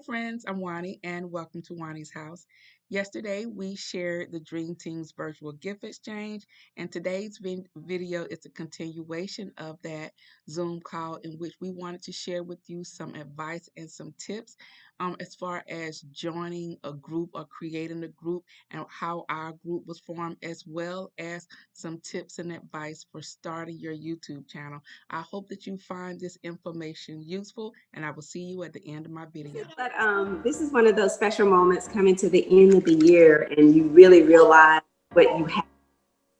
friends, I'm Juani, and welcome to Juani's house. Yesterday, we shared the Dream Team's virtual gift exchange, and today's video is a continuation of that Zoom call in which we wanted to share with you some advice and some tips as far as joining a group or creating a group and how our group was formed, as well as some tips and advice for starting your YouTube channel. I hope that you find this information useful, and I will see you at the end of my video. This is one of those special moments coming to the end of the year, and you really realize what you have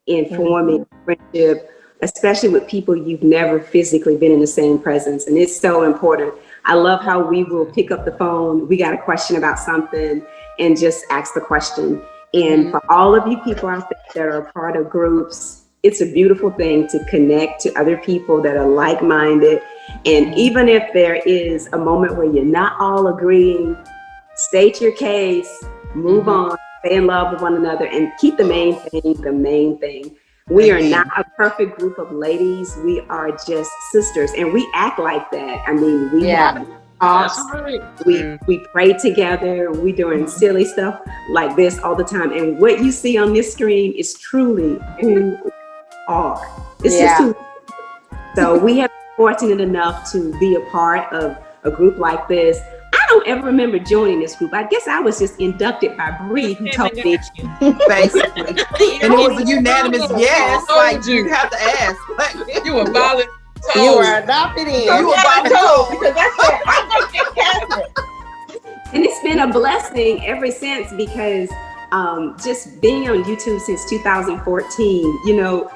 in forming friendship, especially with people you've never physically been in the same presence. And it's so important. I love how we will pick up the phone. We got a question about something and just ask the question. And for all of you people out there that are a part of groups, it's a beautiful thing to connect to other people that are like-minded. And even if there is a moment where you're not all agreeing, state your case, move on, stay in love with one another, and keep the main thing the main thing. We are not a perfect group of ladies. We are just sisters, and we act like that. I mean, we have talks, we pray together, we doing silly stuff like this all the time. And what you see on this screen is truly who we are. It's just who. So we have been fortunate enough to be a part of a group like this. I don't ever remember joining this group. I guess I was just inducted by Bree, who told me. Basically. And it was a unanimous yes. Like, you have to ask. You were volunteer. You were adopted in. You were volunteer. Because that's what I'm going to get Catholic. And it's been a blessing ever since, because just being on YouTube since 2014, you know,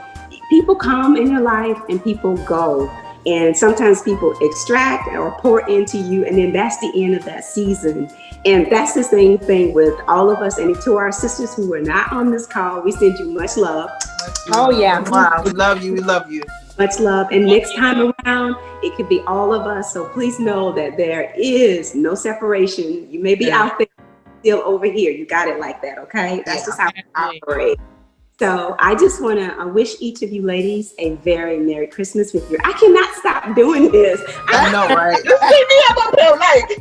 people come in your life and people go. And sometimes people extract or pour into you, and then that's the end of that season. And that's the same thing with all of us. And to our sisters who are not on this call, we send you much love. Oh, yeah. Wow. We love you. We love you. Much love. And next time around, it could be all of us. So please know that there is no separation. You may be out there, still over here. You got it like that, okay? That's just how we operate. So I just want to wish each of you ladies a very Merry Christmas with your. I cannot stop doing this. I know, right? You see me up there like,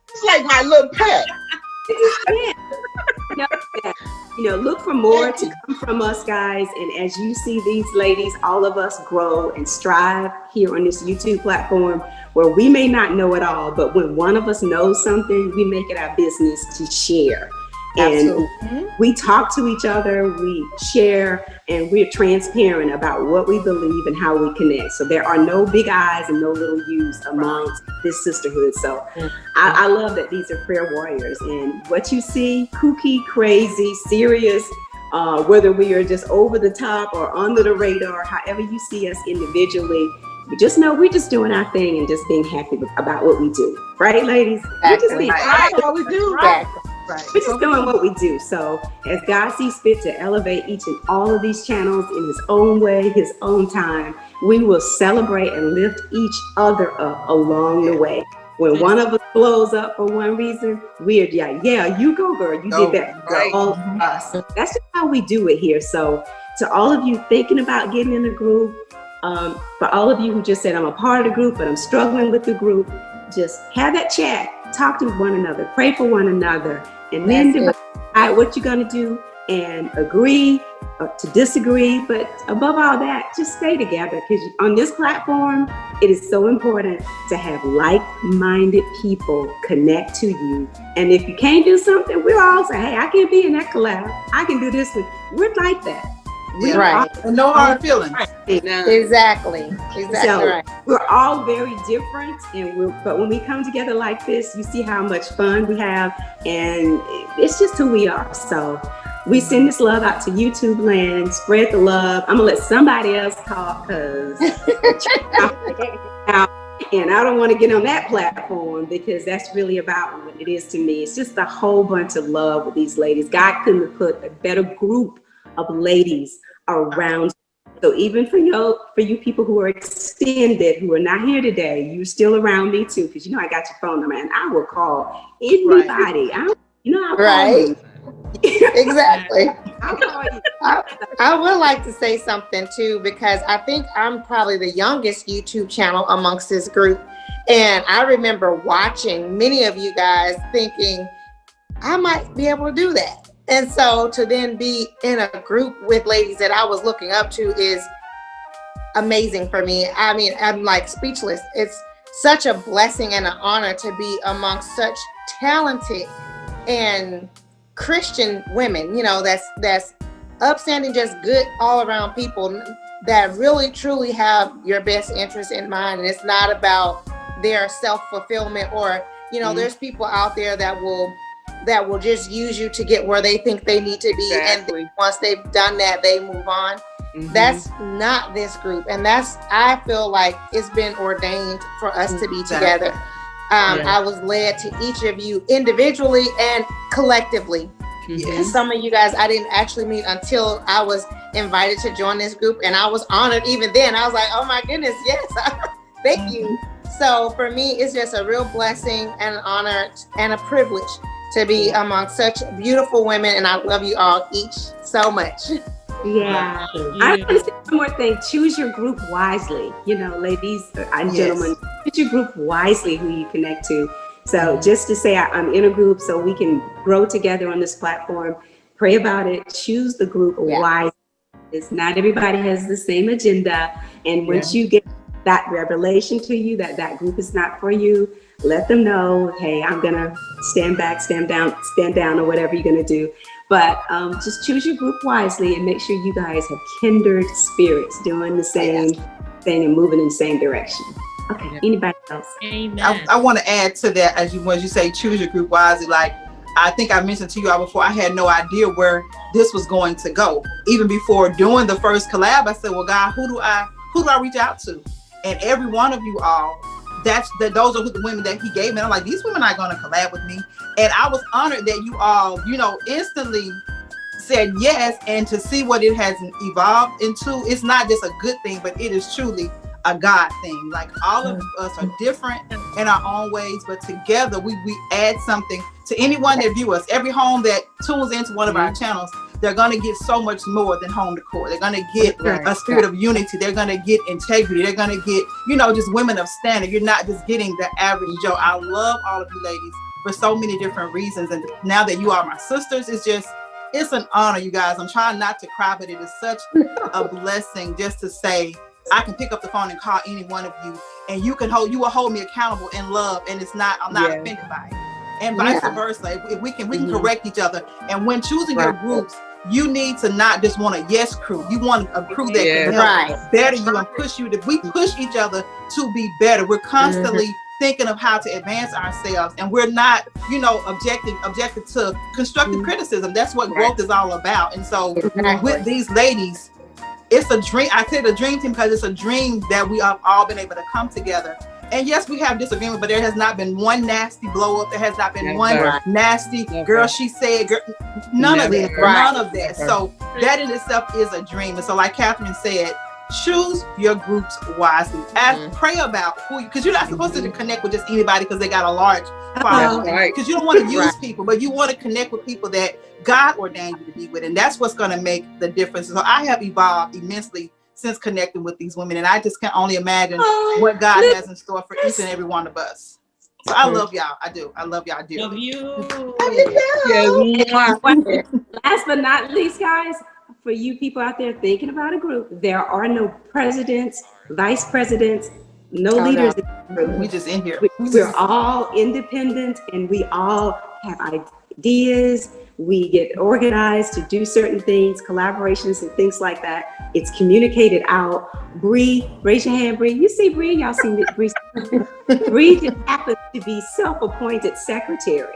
it's like my little pet. You know, look for more to come from us, guys. And as you see these ladies, all of us grow and strive here on this YouTube platform, where we may not know it all, but when one of us knows something, we make it our business to share. And we talk to each other, we share, and we're transparent about what we believe and how we connect. So there are no big I's and no little U's amongst this sisterhood. So I love that these are prayer warriors. And what you see, kooky, crazy, serious, whether we are just over the top or under the radar, however you see us individually, just know we're just doing our thing and just being happy about what we do. Right, ladies? We're just being happy about what we do. Right. We're just doing what we do. So as God sees fit to elevate each and all of these channels in his own way, his own time, we will celebrate and lift each other up along the way. When one of us blows up for one reason, we're yeah, you go, girl. You did that for all of us. That's just how we do it here. So to all of you thinking about getting in a group, for all of you who just said, I'm a part of the group, but I'm struggling with the group, just have that chat, talk to one another, pray for one another, and then decide what you're going to do and agree to disagree. But above all that, just stay together, because on this platform, it is so important to have like-minded people connect to you. And if you can't do something, we'll all say, hey, I can't be in that collab. I can do this with. We're like that. Right. And no hard feelings. Exactly. So Right. we're all very different, but when we come together like this, you see how much fun we have, and it's just who we are. So we send this love out to YouTube land, spread the love. I'm gonna let somebody else talk, because and I don't want to get on that platform, because that's really about what it is to me. It's just a whole bunch of love with these ladies. God couldn't have put a better group of ladies around. So even for you people who are extended, who are not here today, you're still around me too, because you know I got your phone number, and I will call anybody. I'll call you. Exactly. I'll call you. I would like to say something too, because I think I'm probably the youngest YouTube channel amongst this group. And I remember watching many of you guys thinking, I might be able to do that. And so to then be in a group with ladies that I was looking up to is amazing for me. I mean, I'm like speechless. It's such a blessing and an honor to be amongst such talented and Christian women, you know, that's upstanding, just good all around people that really truly have your best interest in mind. And it's not about their self-fulfillment, or, you know, there's people out there that will just use you to get where they think they need to be. Exactly. And then once they've done that, they move on. That's not this group. And I feel like it's been ordained for us to be together. I was led to each of you individually and collectively. Yes. Some of you guys I didn't actually meet until I was invited to join this group, and I was honored even then. I was like, oh my goodness, yes, thank you. So for me, it's just a real blessing and an honor and a privilege to be among such beautiful women, and I love you all each so much. Yeah. I want to say one more thing. Choose your group wisely. You know, ladies and gentlemen, choose your group wisely who you connect to. So just to say I'm in a group so we can grow together on this platform, pray about it, choose the group wisely. It's not everybody has the same agenda. And once you get that revelation to you that group is not for you, let them know, hey, I'm going to stand back, stand down, or whatever you're going to do. But just choose your group wisely and make sure you guys have kindred spirits doing the same thing and moving in the same direction. Okay, anybody else? Amen. I want to add to that, as you say, choose your group wisely. Like, I think I mentioned to you all before, I had no idea where this was going to go. Even before doing the first collab, I said, well, God, who do I reach out to? And every one of you all, those are the women that he gave me. I'm like, these women are going to collab with me. And I was honored that you all, instantly said yes. And to see what it has evolved into, it's not just a good thing, but it is truly a God thing. Like, all of us are different in our own ways, but together we add something to anyone that views us. Every home that tunes into one of our channels, they're going to get so much more than home decor. They're going to get a spirit of unity. They're going to get integrity. They're going to get, just women of standard. You're not just getting the average Joe. I love all of you ladies for so many different reasons. And now that you are my sisters, it's an honor, you guys. I'm trying not to cry, but it is such a blessing just to say, I can pick up the phone and call any one of you, and you will hold me accountable in love, and I'm not offended by it. And vice versa. If we can correct each other. And when choosing your groups, you need to not just want a yes crew. You want a crew that can help better you and push you. We push each other to be better. We're constantly thinking of how to advance ourselves, and we're not, objective to constructive criticism. That's what growth is all about. And so with these ladies, it's a dream. I say the dream team because it's a dream that we have all been able to come together. And yes, we have disagreement, but there has not been one nasty blow up. There has not been one nasty girl, she said, girl, none of that. So that in itself is a dream. And so, like Catherine said, choose your groups wisely. Pray about who because you're not supposed to connect with just anybody because they got a large following. Because you don't want to use people, but you want to connect with people that God ordained you to be with. And that's what's going to make the difference. So I have evolved immensely since connecting with these women. And I just can only imagine what God has in store for each and every one of us. So I love y'all. I do. I love y'all. I do. Love you. Last but not least, guys, for you people out there thinking about a group, there are no presidents, vice presidents, no leaders. We just in here. We're all independent, and we all have ideas. We get organized to do certain things, collaborations and things like that. It's communicated out. Bree, raise your hand, Bree. You see Bree? Y'all see Bree? Bree just happens to be self-appointed secretary.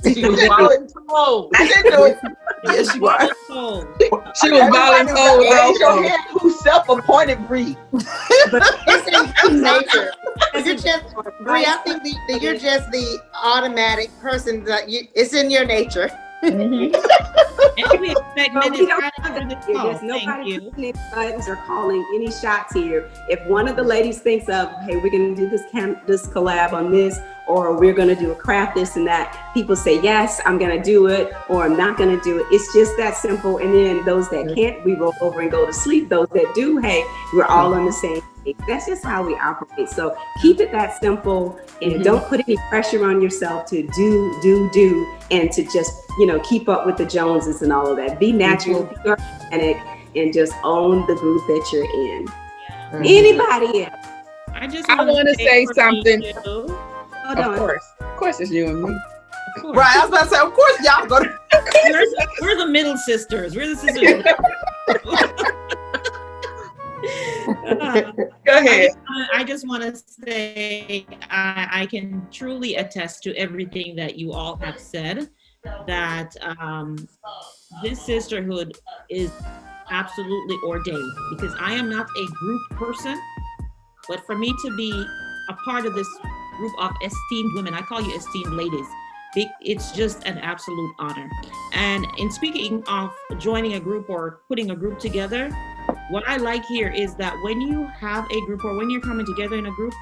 She was voluntold. I didn't know it. Yes, you are. She was voluntold. Raise your hand. Who's self-appointed Bree? But it's in nature. You're just, Bree, I think that you're just the automatic person that it's in your nature. And we expect But minutes we don't right have after that this here. call. There's Thank nobody you. pushing any buttons or calling any shots here. If one of the ladies thinks of, hey, we're going to do this collab on this, or we're going to do a craft this and that, people say, yes, I'm going to do it, or I'm not going to do it. It's just that simple. And then those that can't, we roll over and go to sleep. Those that do, hey, we're all on the same page. That's just how we operate. So keep it that simple, and don't put any pressure on yourself to do, and to just, keep up with the Joneses and all of that. Be natural, be organic, and just own the group that you're in. Anybody else? I want to say something. Hold Of course, it's you and me. Right, I was about to say, of course, y'all go to. We're the middle sisters. We're the sisters. Go ahead. I just want to say I can truly attest to everything that you all have said, that this sisterhood is absolutely ordained, because I am not a group person, but for me to be a part of this group of esteemed women, I call you esteemed ladies, it's just an absolute honor. And in speaking of joining a group or putting a group together, what I like here is that when you have a group, or when you're coming together in a group,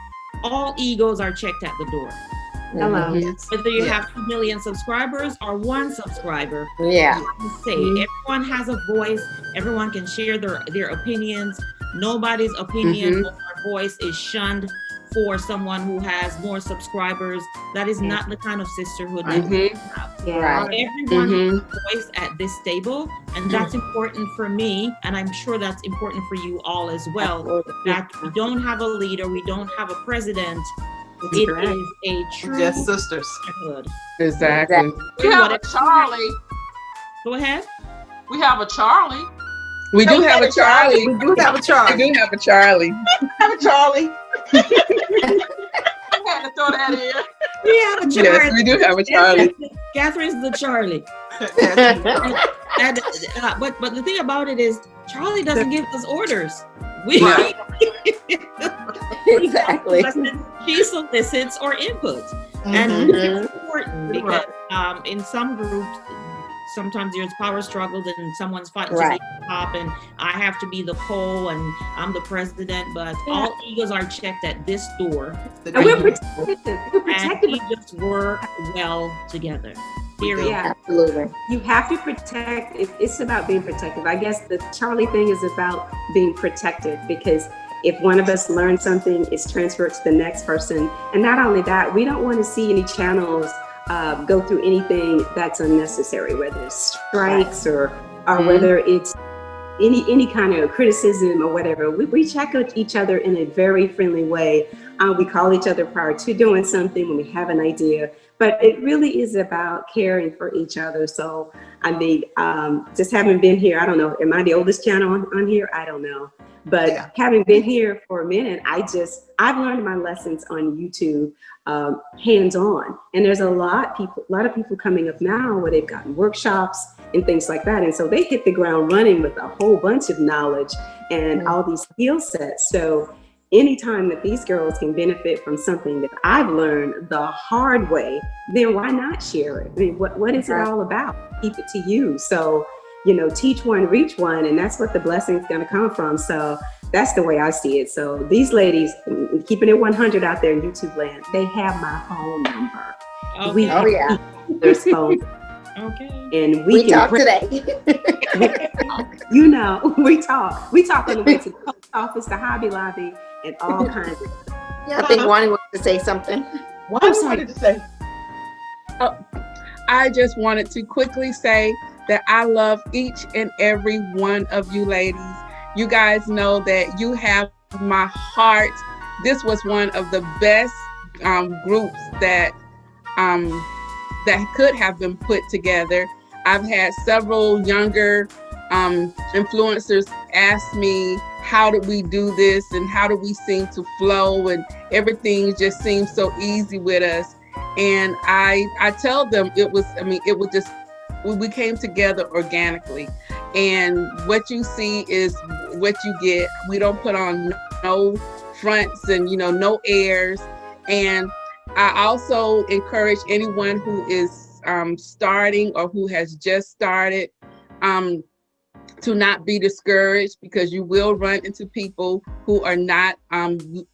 all egos are checked at the door. Hello. Whether you have 2 million subscribers or 1 subscriber, Yeah. everyone has a voice. Everyone can share their opinions. Nobody's opinion or voice is shunned for someone who has more subscribers. That is not the kind of sisterhood that we have. Everyone has a voice at this table, and that's important for me, and I'm sure that's important for you all as well. That we don't have a leader, we don't have a president. It is a true Just sisters. sisterhood. Exactly. We have a Charlie. Go ahead. We have a Charlie. We do have a Charlie. We do have a We Charlie. do have a Charlie. We have a Charlie. I had to throw that in. We have a Charlie. Yes, we do have a Charlie. Catherine's the Charlie. But the thing about it is, Charlie doesn't give us orders. Right. Exactly. She solicits our input, and it's important because in some groups, sometimes there's power struggles and someone's fighting to be the top, and I have to be the pole, and I'm the president. But all egos are checked at this door, And we're protected. We're and protected. we just work well together. Period. Yeah. Absolutely. You have to protect. It's about being protective. I guess the Charlie thing is about being protective, because if one of us learns something, it's transferred to the next person. And not only that, we don't want to see any channels go through anything that's unnecessary, whether it's strikes or whether it's any kind of criticism or whatever. We check out each other in a very friendly way. We call each other prior to doing something when we have an idea, but it really is about caring for each other. So, I mean, just having been here, I don't know, am I the oldest channel on here? I don't know. But having been here for a minute, I've learned my lessons on YouTube hands-on. And there's a lot of people coming up now where they've gotten workshops and things like that. And so they hit the ground running with a whole bunch of knowledge and all these skill sets. So anytime that these girls can benefit from something that I've learned the hard way, then why not share it? I mean, what is it all about? Keep it to you. So, teach one, reach one, and that's what the blessing's going to come from. So that's the way I see it. So these ladies, keeping it 100 out there in YouTube land, they have my phone number. Okay. Their phone. Okay. And We can talk today. we talk. We talk on the way to the post office, the Hobby Lobby, and all kinds of stuff. I think Juani wanted to say something. What I wanted to say. I just wanted to quickly say that I love each and every one of you ladies. You guys know that you have my heart. This was one of the best groups that could have been put together. I've had several younger influencers ask me, how did we do this and how do we seem to flow, and everything just seems so easy with us. And I tell them we came together organically, and what you see is what you get. We don't put on no fronts and no airs. And I also encourage anyone who is starting or who has just started, to not be discouraged, because you will run into people who are not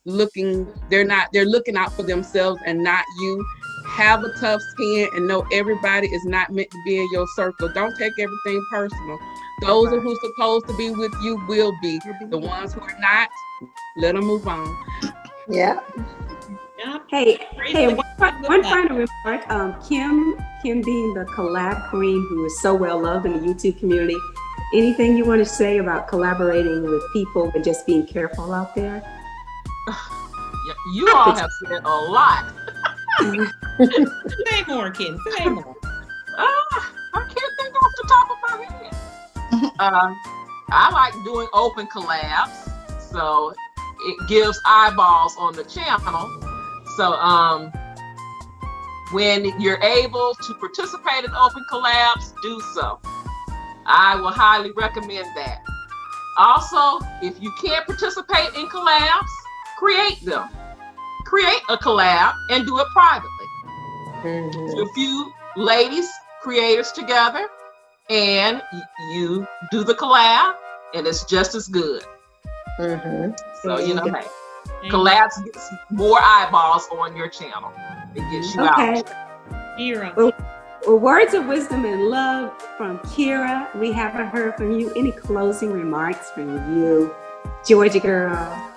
looking, they're looking out for themselves and not you. Have a tough skin and know everybody is not meant to be in your circle. Don't take everything personal. Those Right. who's supposed to be with you will be. The ones who are not, let them move on. Yeah. Yeah. Hey, one final remark. Kim being the collab queen who is so well loved in the YouTube community. Anything you want to say about collaborating with people and just being careful out there? You all have said a lot. Say more, Kim. Say more. I can't think off the top of my head. I like doing open collabs, so it gives eyeballs on the channel. So when you're able to participate in open collabs, do so. I will highly recommend that. Also, if you can't participate in collabs, create them. Create a collab and do it privately. So a few ladies, creators together, and you do the collab, and it's just as good. So, you know, hey, collabs gets more eyeballs on your channel. It gets you out. Kira. Well, words of wisdom and love from Kira. We haven't heard from you. Any closing remarks from you, Georgia girl?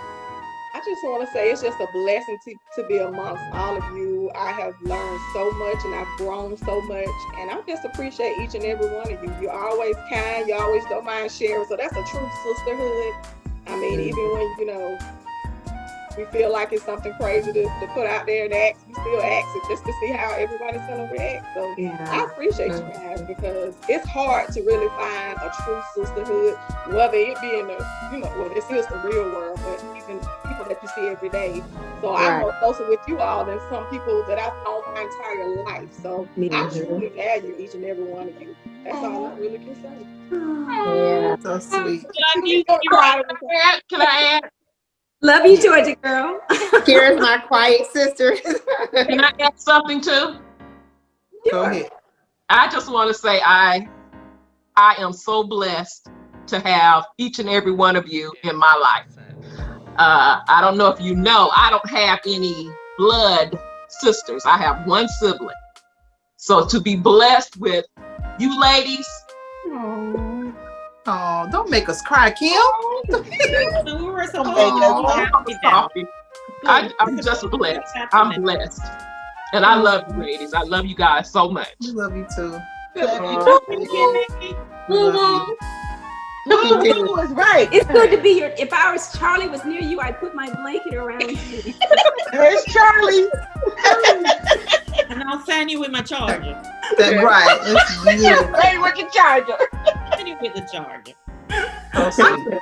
I just want to say it's just a blessing to be amongst all of you. I have learned so much and I've grown so much, and I just appreciate each and every one of you. You're always kind. You always don't mind sharing. So that's a true sisterhood. I mean, even when, you know, we feel like it's something crazy to put out there and ask, we still ask it just to see how everybody's going to react. So I appreciate you guys, because it's hard to really find a true sisterhood, whether it be in the, you know, well, this is the real world, but even people that you see every day. So I'm more closer with you all than some people that I've known my entire life. So I truly value each and every one of you. That's all I really can say. Yeah. So sweet. Can I add? Love you, Georgia girl. Kira's my quiet sister. Can I add something too? Go ahead. I just want to say I am so blessed to have each and every one of you in my life. I don't know if you know, I don't have any blood sisters. I have one sibling. So to be blessed with you ladies. Oh, don't make us cry, Kim. So we were supposed to I'm just blessed. I'm blessed. And I love you ladies. I love you guys so much. We love you too. Boo is right. It's good to be your. If I was Charlie was near you, I'd put my blanket around you. There's Charlie. And I'll send you with my charger. That's right. It's beautiful. Hey, with your charger. Send you with the charger. So sweet.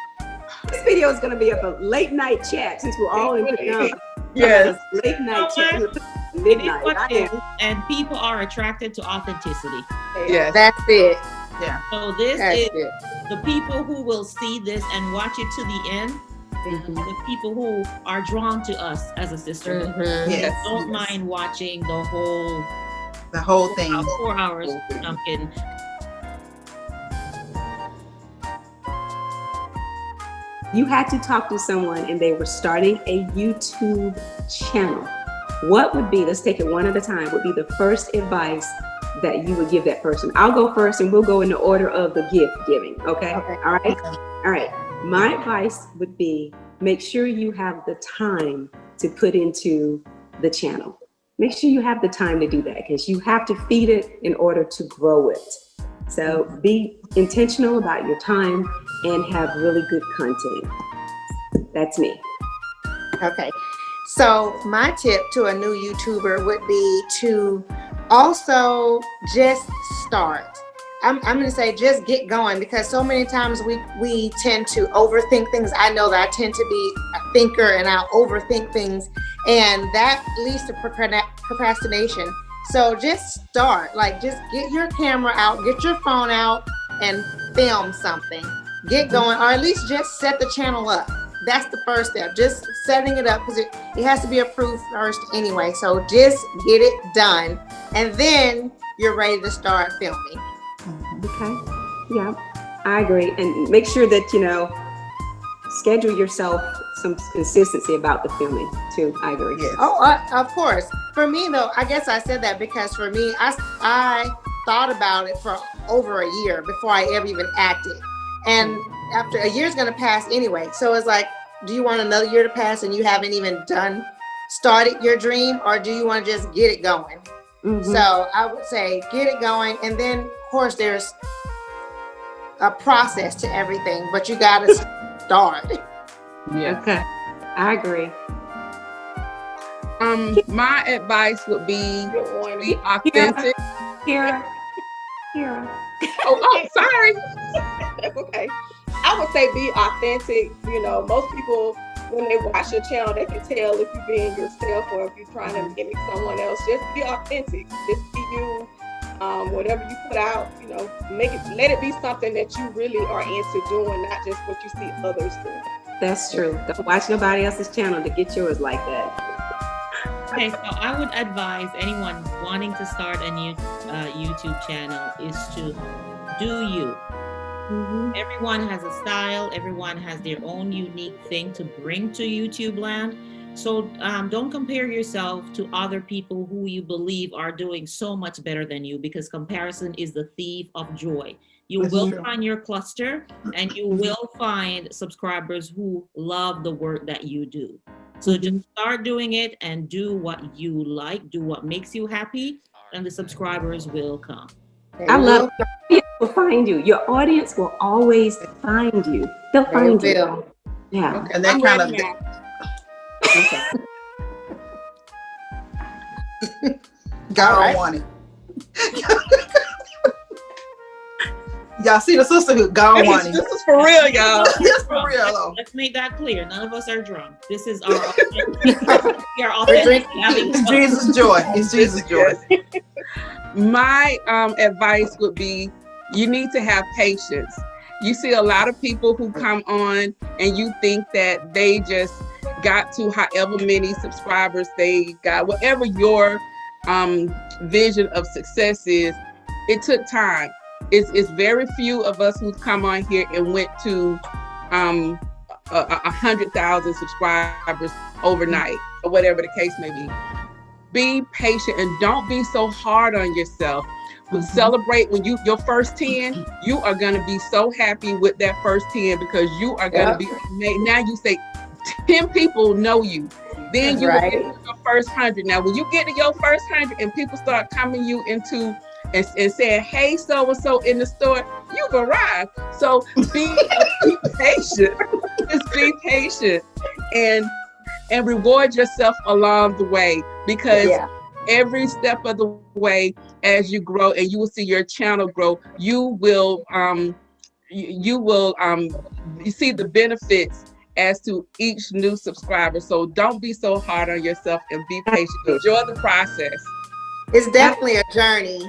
This video is going to be up a late night chat since we're all in pajamas. Yes. Late night chat. It is Midnight. what it is, and people are attracted to authenticity. Yes. That's it. Yeah. So this That's is it. the people who will see this and watch it to the end. The people who are drawn to us as a sisterhood. Yes. Don't mind watching the whole thing. 4 hours. I'm kidding. You had to talk to someone and they were starting a YouTube channel. What would be, let's take it one at a time, would be the first advice that you would give that person? I'll go first and we'll go in the order of the gift giving, okay? All right? Okay. All right. My advice would be make sure you have the time to put into the channel. Make sure you have the time to do that, because you have to feed it in order to grow it. So be intentional about your time and have really good content. That's me. Okay. So my tip to a new YouTuber would be to also just start. I'm going to say just get going, because so many times we tend to overthink things. I know that I tend to be a thinker and I'll overthink things, and that leads to procrastination. So just start, like just get your camera out, get your phone out and film something. Get going, or at least just set the channel up. That's the first step, just setting it up, because it has to be approved first anyway. So just get it done, and then you're ready to start filming. Okay. Yeah, I agree. And make sure that, schedule yourself some consistency about the filming too. I agree. Yes. Oh, of course. For me, though, I guess I said that because for me, I thought about it for over a year before I ever even acted. And after a year's going to pass anyway. So it's like, do you want another year to pass and you haven't even started your dream, or do you want to just get it going? Mm-hmm. So I would say get it going. And then, of course, there's a process to everything, but you got to start. Yeah. Okay, I agree. My advice would be Good one. be authentic. Kira. Oh, sorry. That's okay. I would say be authentic. Most people, when they watch your channel, they can tell if you're being yourself or if you're trying to mimic someone else. Just be authentic. Just be you. Whatever you put out, let it be something that you really are into doing, not just what you see others doing. That's true. Don't watch nobody else's channel to get yours like that. Okay, so I would advise anyone wanting to start a new YouTube channel is to do you. Mm-hmm. Everyone has a style. Everyone has their own unique thing to bring to YouTube land. So don't compare yourself to other people who you believe are doing so much better than you, because comparison is the thief of joy. You will find your cluster, and you will find subscribers who love the work that you do. So just start doing it and do what you like, do what makes you happy, and the subscribers will come. I love your audience will find you. Your audience will always find you. They'll find you. Yeah. And that kind of God Juani. Y'all see the sisterhood, God Juani. This is for real, y'all. This for real though. Let's make that clear. None of us are drunk. This is our we are authentically having It's fun. Jesus' joy. It's Jesus' joy. My advice would be you need to have patience. You see a lot of people who come on and you think that they just got to however many subscribers they got, whatever your vision of success is. It took time. It's very few of us who come on here and went to 100,000 subscribers overnight, or whatever the case may be. Be patient and don't be so hard on yourself. Celebrate when your first 10, you are going to be so happy with that first 10 because you are going to be amazed. Now you say 10 people know you. Then you will get to your first 100. Now, when you get to your first 100 and people start coming you into and saying, hey, so-and-so in the store, you've arrived. So be patient. Just be patient and reward yourself along the way, because every step of the way as you grow and you will see your channel grow, you will you see the benefits as to each new subscriber. So don't be so hard on yourself and be patient. Enjoy the process. It's definitely a journey.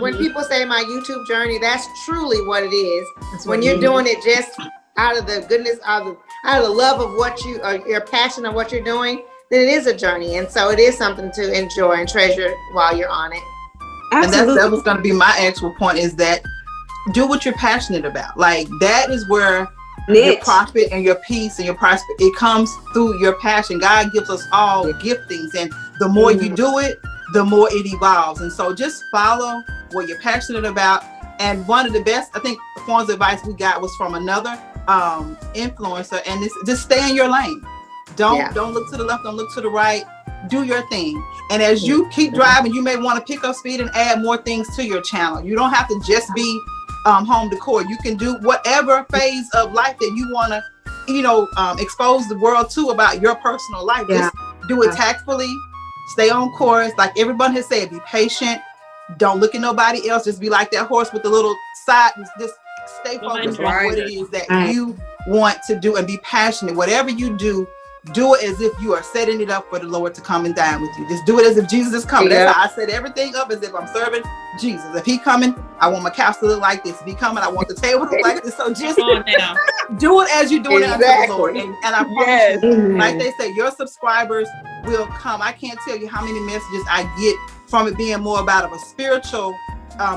When people say my YouTube journey, that's truly what it is. When you're doing it just out of the goodness, out of the love of what your passion of what you're doing, then it is a journey. And so it is something to enjoy and treasure while you're on it. Absolutely. And that was going to be my actual point, is that do what you're passionate about. Like, that is where your profit and your peace and your prosperity, it comes through your passion. God gives us all giftings, and the more you do it, the more it evolves. And so just follow what you're passionate about. And one of the best, I think, forms of advice we got was from another influencer, and it's just stay in your lane. Don't look to the left, don't look to the right. Do your thing. And as you keep driving, you may want to pick up speed and add more things to your channel. You don't have to just be home decor. You can do whatever phase of life that you want to, expose the world to about your personal life. Just do it tactfully. Stay on course. Like everyone has said, be patient. Don't look at nobody else. Just be like that horse with the little side. Just stay focused on what it is that you want to do, and be passionate. Whatever you do, do it as if you are setting it up for the Lord to come and dine with you. Just do it as if Jesus is coming. That's how I set everything up, as if I'm serving Jesus. If he coming, I want my couch to look like this. If he coming, I want the table to look like this. So just do it as you're doing it unto the Lord. And I promise you, like they say, your subscribers will come. I can't tell you how many messages I get from it being more about of a spiritual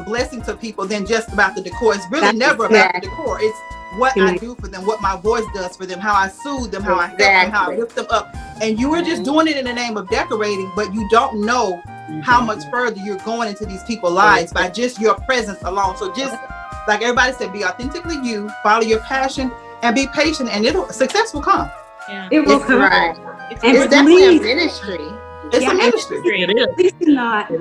blessing to people than just about the decor. It's really That's never about the exactly. decor. It's what I do for them, what my voice does for them, how I soothe them, how I help them, how I lift them up. And you are just doing it in the name of decorating, but you don't know how much further you're going into these people's lives by just your presence alone. So just like everybody said, be authentically you, follow your passion, and be patient, and success will come. Yeah. It will come. Right. And It's definitely a please, ministry. It's a ministry. It is. please do not.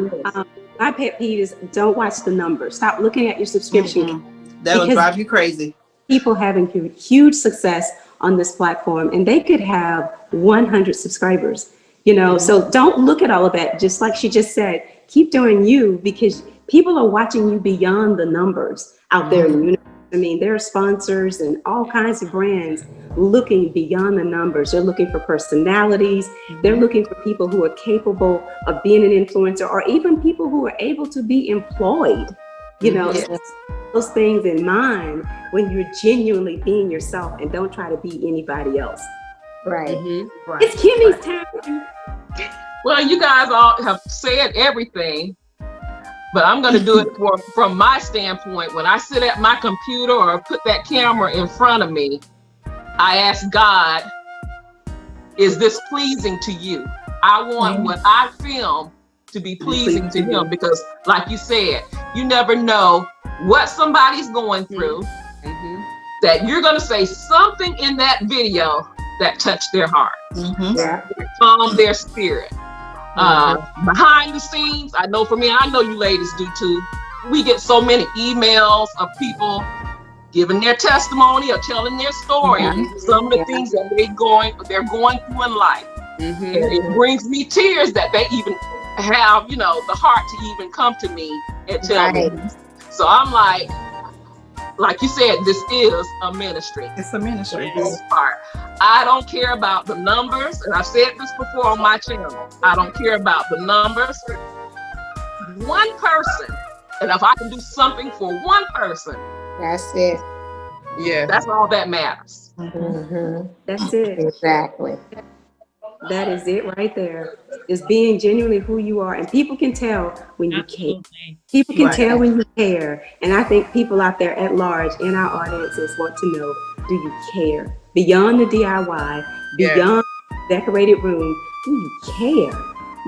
My pet peeve is don't watch the numbers. Stop looking at your subscription. That'll Because drive you crazy. people having huge success on this platform, and they could have 100 subscribers. You know, so don't look at all of that. Just like she just said, keep doing you, because people are watching you beyond the numbers out there in the universe. I mean, there are sponsors and all kinds of brands looking beyond the numbers. They're looking for personalities. They're looking for people who are capable of being an influencer, or even people who are able to be employed. You know, so those things in mind when you're genuinely being yourself and don't try to be anybody else. Right. Right. It's Kimmy's time. Well, you guys all have said everything, but I'm going to do it from my standpoint. When I sit at my computer or put that camera in front of me, I ask God, is this pleasing to you? I want what I film to be pleasing to him, because like you said, you never know what somebody's going through, that you're going to say something in that video that touched their heart, calm their spirit. Behind the scenes, I know for me, I know you ladies do too, we get so many emails of people giving their testimony or telling their story, some of the things that they're going through in life. And it brings me tears that they even have, you know, the heart to even come to me and tell me. So I'm like you said, this is a ministry. It's a ministry. This part. I don't care about the numbers, and I've said this before on my channel. I don't care about the numbers. One person, and if I can do something for one person, That's it. Yeah. that's all that matters. That's it. Exactly. That is it right there. Is being genuinely who you are. And people can tell when you care. Absolutely. People can tell when you care. And I think people out there at large in our audiences want to know, do you care? Beyond the DIY, beyond the decorated room, do you care?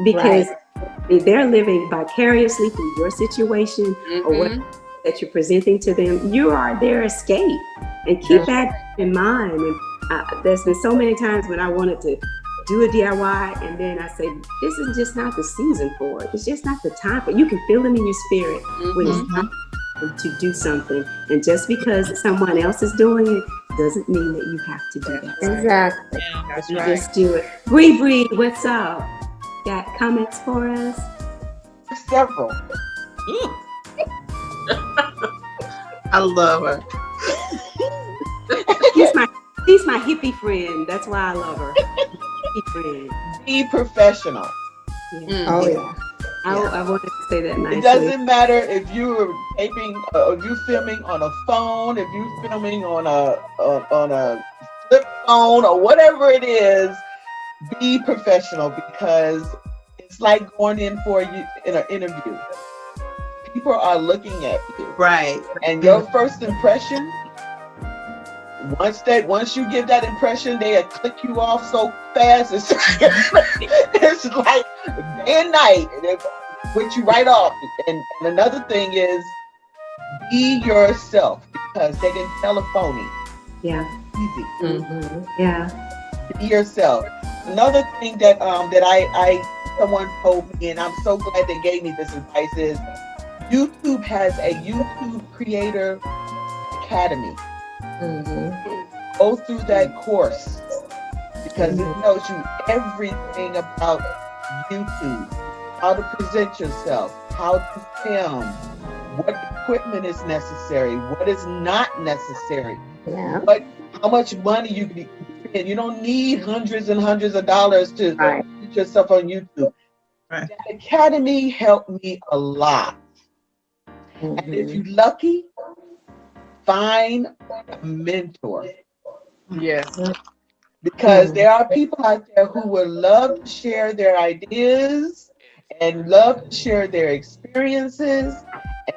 Because they're living vicariously through your situation or what that you're presenting to them. You are their escape. And keep that in mind. And there's been so many times when I wanted to do a DIY, and then I say, this is just not the season for it. It's just not the time for it. You can feel it in your spirit when it's time to do something. And just because someone else is doing it doesn't mean that you have to do that. Exactly. Yeah. That's You right. just do it. Bree, what's up? Got comments for us? Several. Ooh. I love her. She's my hippie friend. That's why I love her. Hippie friend. Be professional. Yeah. Oh yeah. I wanted to say that nicely. It doesn't matter if you're taping or you filming on a phone, if you're filming on a flip phone or whatever it is. Be professional, because it's like going in for you in an interview. People are looking at you, Right. and your first impression. Once you give that impression, they click you off so fast. It's like day and night. They put you right off. And another thing is, be yourself, because they can tell a phony. Yeah. Easy. Yeah. Be yourself. Another thing that someone told me, and I'm so glad they gave me this advice, is YouTube has a YouTube Creator Academy. Go through that course, because it tells you everything about YouTube, how to present yourself, how to film, what equipment is necessary, what is not necessary, how much money you can spend. You don't need hundreds and hundreds of dollars to put yourself on YouTube. Right. That academy helped me a lot. And if you're lucky, find a mentor. Yes. Because there are people out there who would love to share their ideas and love to share their experiences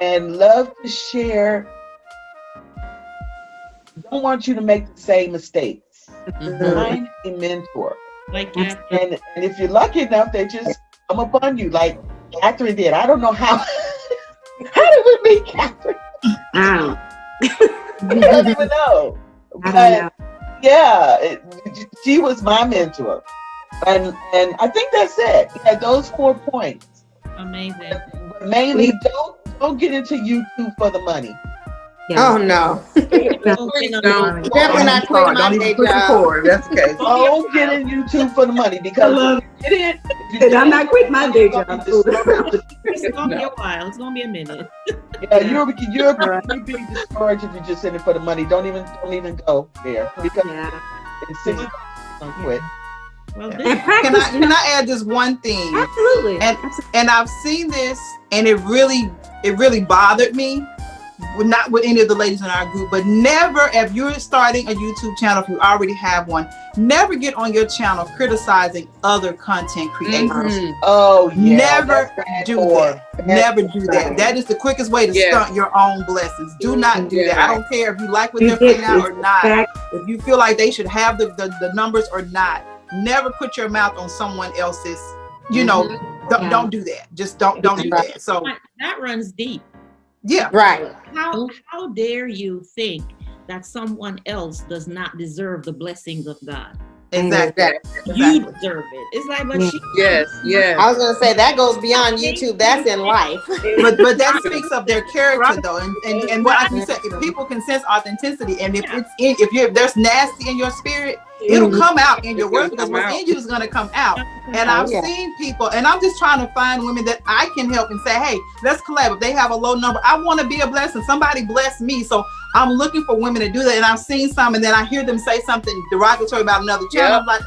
and love to share. Don't want you to make the same mistakes. Find a mentor. Like And if you're lucky enough, they just come upon you like Catherine did. I don't know how. How did we meet Catherine? Wow. I don't even know. I don't know. Yeah, she was my mentor. And I think that's it. Yeah, those 4 points. Amazing. But mainly, don't get into YouTube for the money. Yeah. Oh no. Definitely Definitely not quit my Don't day even push job. forward. That's okay. Don't get in YouTube for the money because if you get in, And I'm not quitting my day job. It's gonna be a while. It's gonna be a minute. Yeah, you're being discouraged if you're just in it for the money. Don't even go there because in 6 months you're gonna quit. Well, And this, practice. Can I add just one thing? Absolutely. And I've seen this, and it really bothered me. Not with any of the ladies in our group, but never, if you're starting a YouTube channel, if you already have one, never get on your channel criticizing other content creators. Oh yeah. Never do that. Never do that. That is the quickest way to stunt your own blessings. Do not do that. I don't care if you like what they're putting out or not. If you feel like they should have the numbers or not, never put your mouth on someone else's. Don't do that. Just don't do that. So that runs deep. Yeah. Right. How dare you think that someone else does not deserve the blessings of God? Exactly. You deserve it. It's like, but Yes. I was gonna say that goes beyond YouTube. That's in life. but that speaks of their character though, and what I can say, if people can sense authenticity, and if there's nasty in your spirit, it'll come out in your words because what's in you is gonna come out. And I've seen people, and I'm just trying to find women that I can help and say, hey, let's collab. If they have a low number, I want to be a blessing. Somebody bless me. So I'm looking for women to do that. And I've seen some, and then I hear them say something derogatory about another channel. I'm like,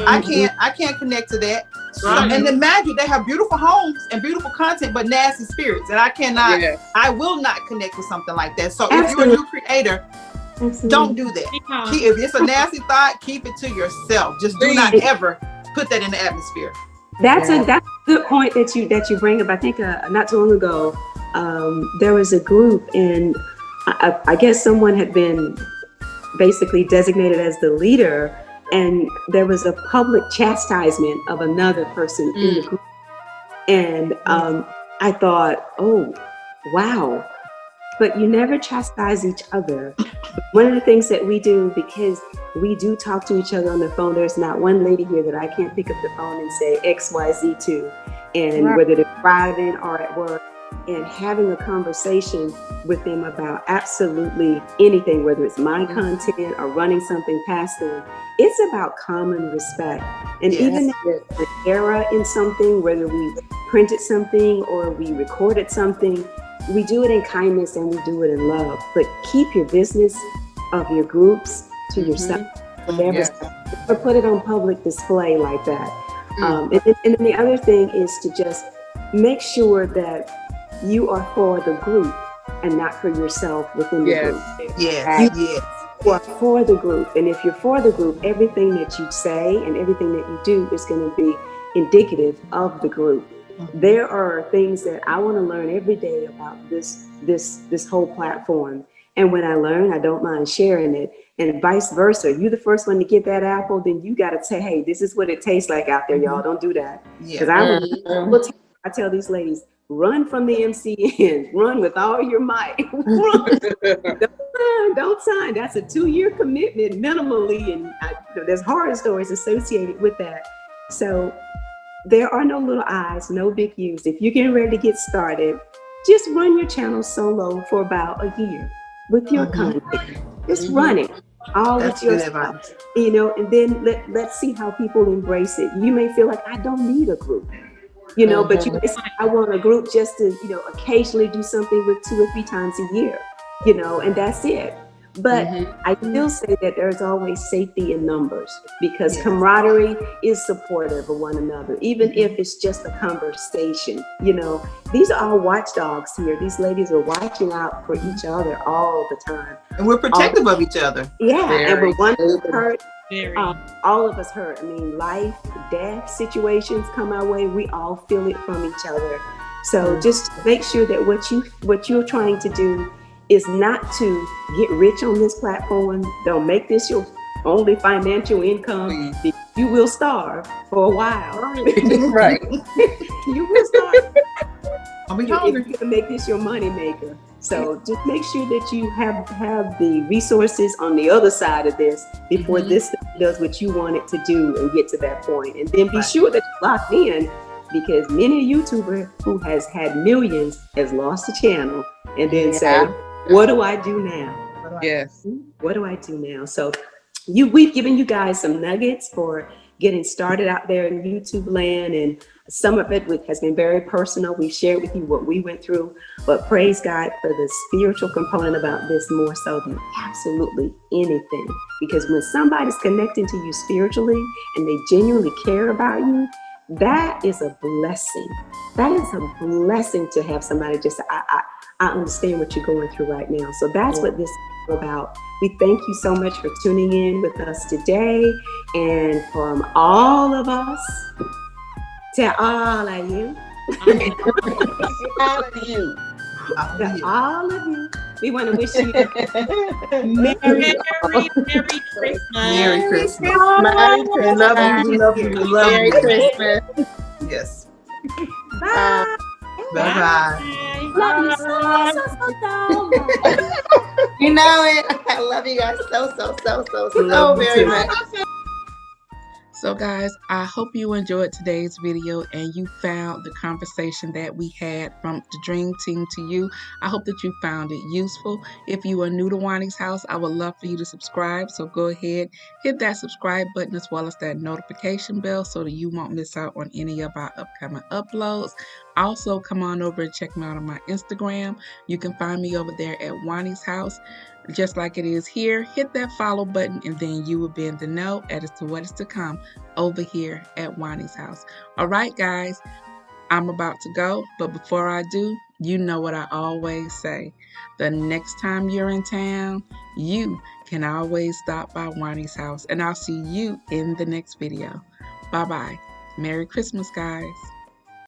I can't connect to that. So, and imagine they have beautiful homes and beautiful content, but nasty spirits. And I will not connect with something like that. So if you're a new creator, don't do that. If it's a nasty thought, keep it to yourself. Just do not ever put that in the atmosphere. That's a good point that you bring up. I think not too long ago, there was a group, and I guess someone had been basically designated as the leader, and there was a public chastisement of another person in the group. And I thought, oh, wow. But you never chastise each other. One of the things that we do, because we do talk to each other on the phone, there's not one lady here that I can't pick up the phone and say XYZ to, and whether they're driving or at work, and having a conversation with them about absolutely anything, whether it's my content or running something past them. It's about common respect. And even if there's an error in something, whether we printed something or we recorded something, we do it in kindness and we do it in love. But keep your business of your groups to yourself. Never put it on public display like that. And then the other thing is to just make sure that you are for the group and not for yourself within the group. You are for the group. And if you're for the group, everything that you say and everything that you do is going to be indicative of the group. There are things that I want to learn every day about this whole platform. And when I learn, I don't mind sharing it. And vice versa. You're the first one to get that apple, then you got to say, hey, this is what it tastes like out there, y'all. Don't do that. Because I tell these ladies, run from the MCNs, run with all your might. Don't sign. That's a 2-year commitment minimally. And there's horror stories associated with that. So there are no little I's, no big U's. If you're getting ready to get started, just run your channel solo for about a year with your content. Just run it all with your stuff, and then let's see how people embrace it. You may feel like I don't need a group, but you may say, I want a group just to, occasionally do something with 2 or 3 times a year, and that's it. But I will say that there's always safety in numbers, because camaraderie is supportive of one another, even if it's just a conversation. These are all watchdogs here. These ladies are watching out for each other all the time. And we're protective of each other. Yeah, and when one is hurt, all of us hurt. I mean, life, death situations come our way. We all feel it from each other. So just make sure that what you're trying to do is not to get rich on this platform. Don't make this your only financial income. You will starve for a while. Right. You will starve. I'll be If you're hungry. going to make this your money maker. So just make sure that you have the resources on the other side of this before this does what you want it to do and get to that point. And then be sure that you're locked in, because many YouTuber who has had millions has lost the channel and then say, what do I do now? Yes. What do I do now? So we've given you guys some nuggets for getting started out there in YouTube land, and some of it has been very personal. We shared with you what we went through, but praise God for the spiritual component about this more so than absolutely anything. Because when somebody's connecting to you spiritually and they genuinely care about you, that is a blessing. That is a blessing to have somebody just say, I understand what you're going through right now. So that's what this is about. We thank you so much for tuning in with us today. And from all of us to all of you, All of you. to all of you, we want to wish you Merry Christmas. Merry Christmas. Merry We love you. We love you. We love Merry you. Christmas. Yes. Bye. Bye-bye. Love you so much. You know it. I love you guys so Love you very too. much. So guys, I hope you enjoyed today's video and you found the conversation that we had from the Dream Team to you. I hope that you found it useful. If you are new to Juani's house, I would love for you to subscribe. So go ahead, hit that subscribe button as well as that notification bell so that you won't miss out on any of our upcoming uploads. Also, come on over and check me out on my Instagram. You can find me over there at Juani's house. Just like it is here, hit that follow button and then you will be in the know as to what is to come over here at Juani's house. All right, guys, I'm about to go, but before I do, you know what I always say. The next time you're in town, you can always stop by Juani's house, and I'll see you in the next video. Bye-bye. Merry Christmas, guys.